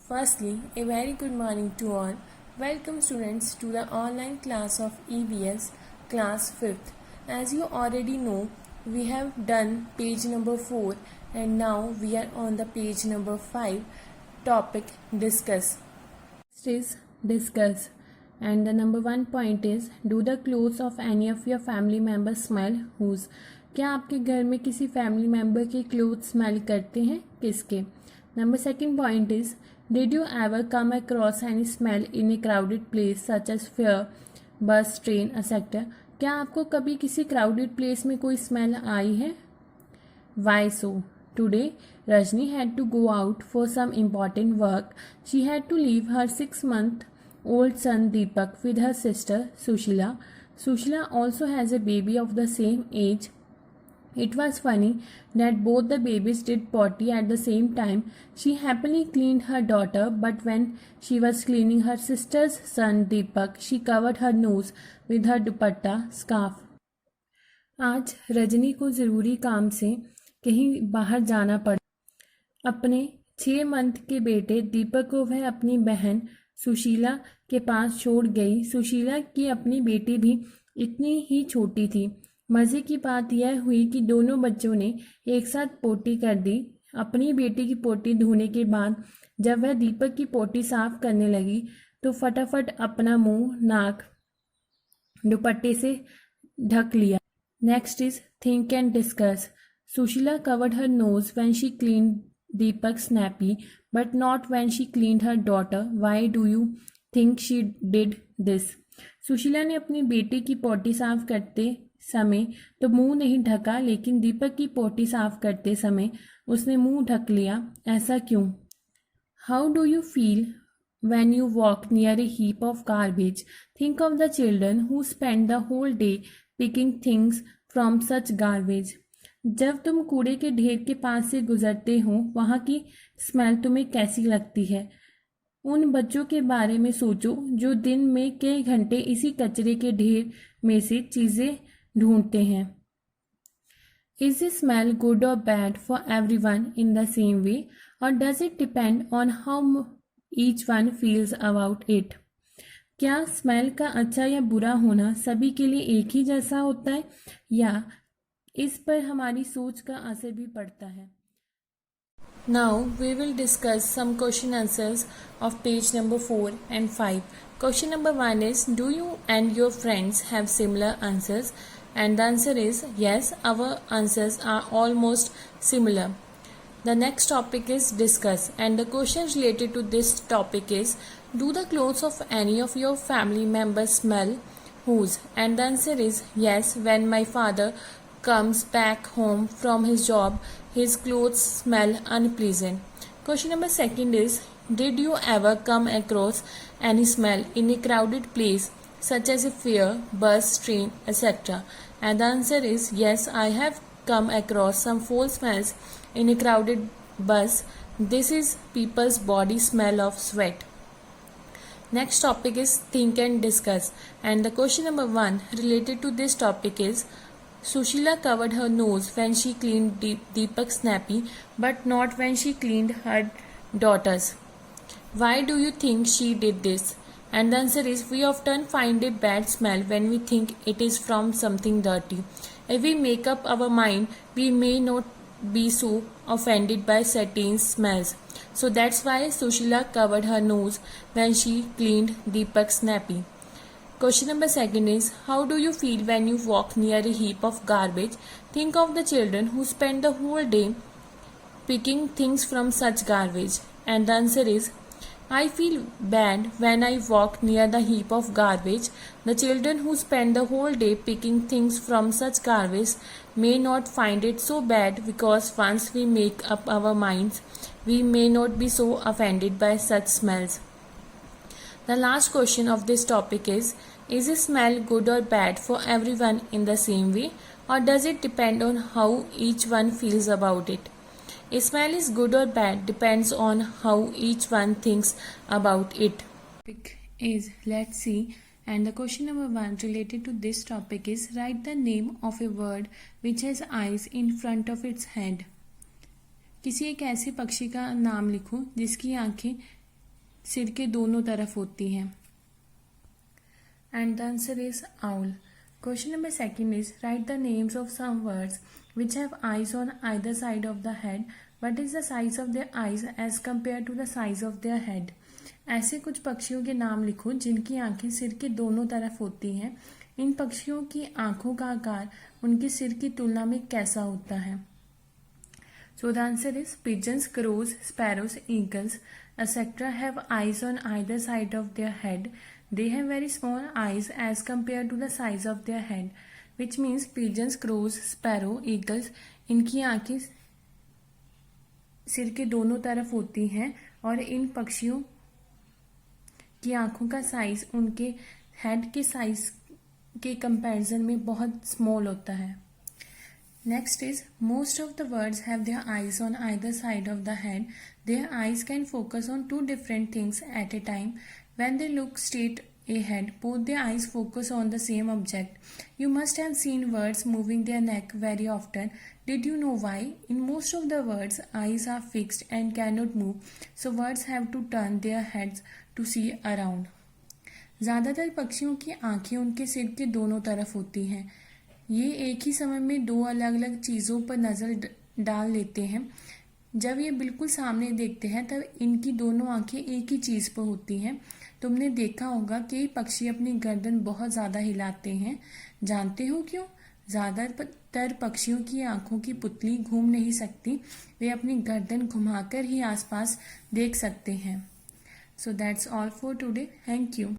Firstly, a very good morning to all. Welcome students to the online class of EVS class 5th. As you already know, we have done page number 4 and now we are on the page number 5, topic discuss. Next is discuss, and the number 1 point is, do the clothes of any of your family members smell? Whose? क्या आपके घर में किसी family member के cloth smell करते हैं? किसके? Number 2 point is, did you ever come across any smell in a crowded place such as fair, bus, train etcetera? क्या आपको कभी किसी क्राउडेड प्लेस में कोई स्मेल आई है? Why so? Today, Rajni had to go out for some important work. She had to leave her 6-month-old son Deepak with her sister Sushila. Sushila also has a baby of the same age. It was funny that both the babies did potty at the same time. She happily cleaned her daughter, but when she was cleaning her sister's son Deepak, she covered her nose with her dupatta scarf. आज रजनी को ज़रूरी काम से कहीं बाहर जाना पड़ा। अपने 6 मंथ के बेटे दीपक को वह अपनी बहन सुशीला के पास छोड़ गई। सुशीला की अपनी बेटी भी इतनी ही छोटी थी। मज़े की बात यह हुई कि दोनों बच्चों ने एक साथ पोटी कर दी। अपनी बेटी की पोटी धोने के बाद जब वह दीपक की पोटी साफ करने लगी तो फटाफट अपना मुंह नाक दुपट्टे से ढक लिया। Next is think and discuss. Sushila covered her nose when she cleaned Deepak's nappy, but not when she cleaned her daughter. Why do you think she did this? Sushila ने अपनी बेटी की पोटी साफ करते समय तो मुंह नहीं ढका, लेकिन दीपक की पोटी साफ करते समय उसने मुंह ढक लिया। ऐसा क्यों? How do you feel when you walk near a heap of garbage? Think of the children who spend the whole day picking things from such garbage. जब तुम कूड़े के ढेर के पास से गुजरते हो, वहाँ की स्मेल तुम्हें कैसी लगती है? उन बच्चों के बारे में सोचो जो दिन में कई घंटे इसी कचरे के ढेर में से चीज़ें ढूंढते हैं। Is the smell good or bad for everyone in the same way, or does it depend on how each one feels about it? क्या स्मेल का अच्छा या बुरा होना सभी के लिए एक ही जैसा होता है, या इस पर हमारी सोच का असर भी पड़ता है? Now we will discuss some question answers of page number 4 and 5. Question number 1 is, do you and your friends have similar answers? And the answer is yes, our answers are almost similar. The next topic is discuss, and the question related to this topic is, do the clothes of any of your family members smell? Whose? And the answer is yes, when my father comes back home from his job, his clothes smell unpleasant. Question number 2 is, did you ever come across any smell in a crowded place such as a fair, bus, train, etc.? And the answer is yes, I have come across some foul smells in a crowded bus. This is people's body smell of sweat. Next topic is think and discuss, and the question number 1 related to this topic is, Sushila covered her nose when she cleaned Deepak's nappy, but not when she cleaned her daughter's. Why do you think she did this? And the answer is, we often find a bad smell when we think it is from something dirty. If we make up our mind, we may not be so offended by certain smells. So that's why Sushila covered her nose when she cleaned Deepak's nappy. Question number 2 is, how do you feel when you walk near a heap of garbage? Think of the children who spend the whole day picking things from such garbage. And the answer is, I feel bad when I walk near the heap of garbage. The children who spend the whole day picking things from such garbage may not find it so bad, because once we make up our minds, we may not be so offended by such smells. The last question of this topic is a smell good or bad for everyone in the same way, or does it depend on how each one feels about it? A smell is good or bad depends on how each one thinks about it. Topic is, let's see, and the question number 1 related to this topic is, write the name of a bird which has eyes in front of its head. किसी एक ऐसे पक्षी का नाम लिखो जिसकी आंखें सिर के दोनों तरफ होती हैं। And the answer is owl. Question number 2 is write the names of some birds which have eyes on either side of the head. What is the size of their eyes as compared to the size of their head? ऐसे कुछ पक्षियों के नाम लिखो जिनकी आंखें सिर के दोनों तरफ होती हैं। इन पक्षियों की आंखों का आकार उनके सिर की तुलना में कैसा होता है? So the answer is pigeons, crows, sparrows, eagles, etc. have eyes on either side of their head. They have very small eyes as compared to the size of their head, which means pigeons, crows, sparrow, eagles, इनकी आंखें सिर के दोनों तरफ होती हैं और इन पक्षियों की आंखों का साइज उनके हेड के साइज के कंपैरिजन में बहुत स्मॉल होता है। Next is most of the birds have their eyes on either side of the head. Their eyes can focus on two different things at a time. When they look straight ahead, both their eyes focus on the same object. You must have seen birds moving their neck very often. Did you know why? In most of the birds, eyes are fixed and cannot move, so birds have to turn their heads to see around. ज़्यादातर पक्षियों की आंखें उनके सिर के दोनों तरफ होती हैं। ये एक ही समय में दो अलग अलग चीज़ों पर नज़र डाल लेते हैं। जब ये बिल्कुल सामने देखते हैं तब इनकी दोनों आंखें एक ही चीज़ पर होती हैं। तुमने देखा होगा कि पक्षी अपनी गर्दन बहुत ज़्यादा हिलाते हैं। जानते हो क्यों? ज़्यादातर पक्षियों की आंखों की पुतली घूम नहीं सकती, वे अपनी गर्दन घुमाकर ही आसपास देख सकते हैं। So that's all for today. Thank you.